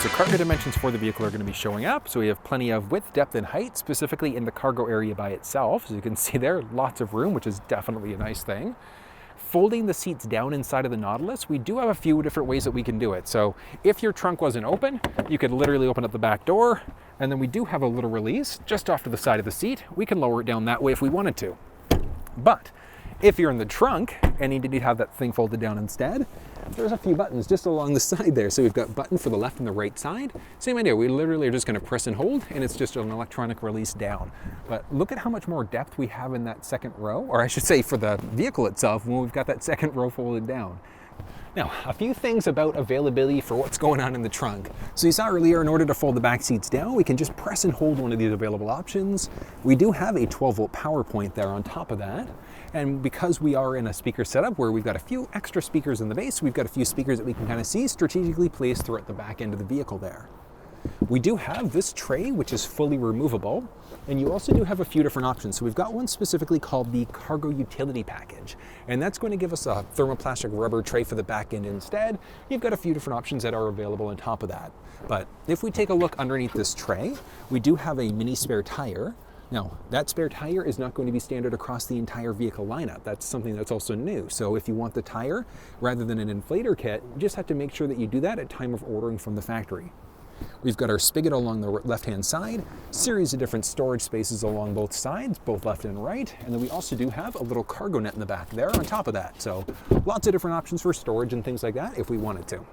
so cargo dimensions for the vehicle are going to be showing up. So we have plenty of width, depth, and height, specifically in the cargo area by itself. As you can see there, lots of room, which is definitely a nice thing. Folding the seats down inside of the Nautilus, we do have a few different ways that we can do it. So if your trunk wasn't open, you could literally open up the back door, and then we do have a little release just off to the side of the seat. We can lower it down that way if we wanted to. But if you're in the trunk and need to have that thing folded down instead, there's a few buttons just along the side there. So we've got a button for the left and the right side. Same idea, we literally are just gonna press and hold, and it's just an electronic release down. But look at how much more depth we have in that second row, or I should say for the vehicle itself, when we've got that second row folded down. Now, a few things about availability for what's going on in the trunk. So you saw earlier, in order to fold the back seats down, we can just press and hold one of these available options. We do have a 12-volt power point there on top of that. And because we are in a speaker setup where we've got a few extra speakers in the base, we've got a few speakers that we can kind of see strategically placed throughout the back end of the vehicle there. We do have this tray, which is fully removable, and you also do have a few different options. So we've got one specifically called the Cargo Utility Package, and that's going to give us a thermoplastic rubber tray for the back end instead. You've got a few different options that are available on top of that. But if we take a look underneath this tray, we do have a mini spare tire. Now, that spare tire is not going to be standard across the entire vehicle lineup. That's something that's also new. So if you want the tire rather than an inflator kit, you just have to make sure that you do that at time of ordering from the factory. We've got our spigot along the left-hand side, series of different storage spaces along both sides, both left and right, and then we also do have a little cargo net in the back there on top of that. So lots of different options for storage and things like that if we wanted to.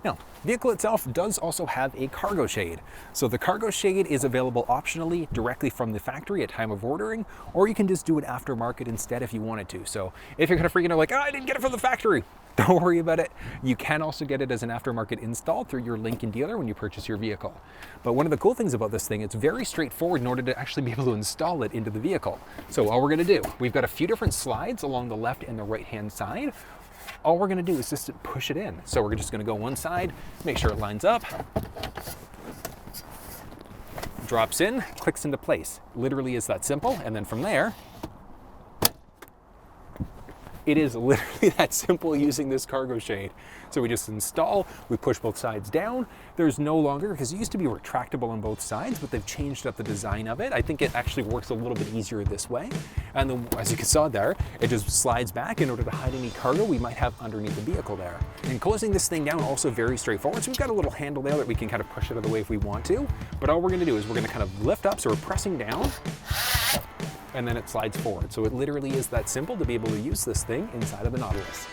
Now, the vehicle itself does also have a cargo shade. So the cargo shade is available optionally directly from the factory at time of ordering, or you can just do it aftermarket instead if you wanted to. So if you're kind of freaking out like, oh, I didn't get it from the factory, don't worry about it. You can also get it as an aftermarket install through your Lincoln dealer when you purchase your vehicle. But one of the cool things about this thing, it's very straightforward in order to actually be able to install it into the vehicle. So all we're gonna do, we've got a few different slides along the left and the right-hand side. All we're gonna do is just push it in. So we're just gonna go one side, make sure it lines up, drops in, clicks into place. Literally is that simple. And then from there, it is literally that simple using this cargo shade. So we just install, we push both sides down. There's no longer, because it used to be retractable on both sides, but they've changed up the design of it. I think it actually works a little bit easier this way. And then, as you saw there, it just slides back in order to hide any cargo we might have underneath the vehicle there. And closing this thing down also very straightforward. So we've got a little handle there that we can kind of push it out of the way if we want to. But all we're gonna do is we're gonna kind of lift up, so we're pressing down, and then it slides forward. So it literally is that simple to be able to use this thing inside of the Nautilus.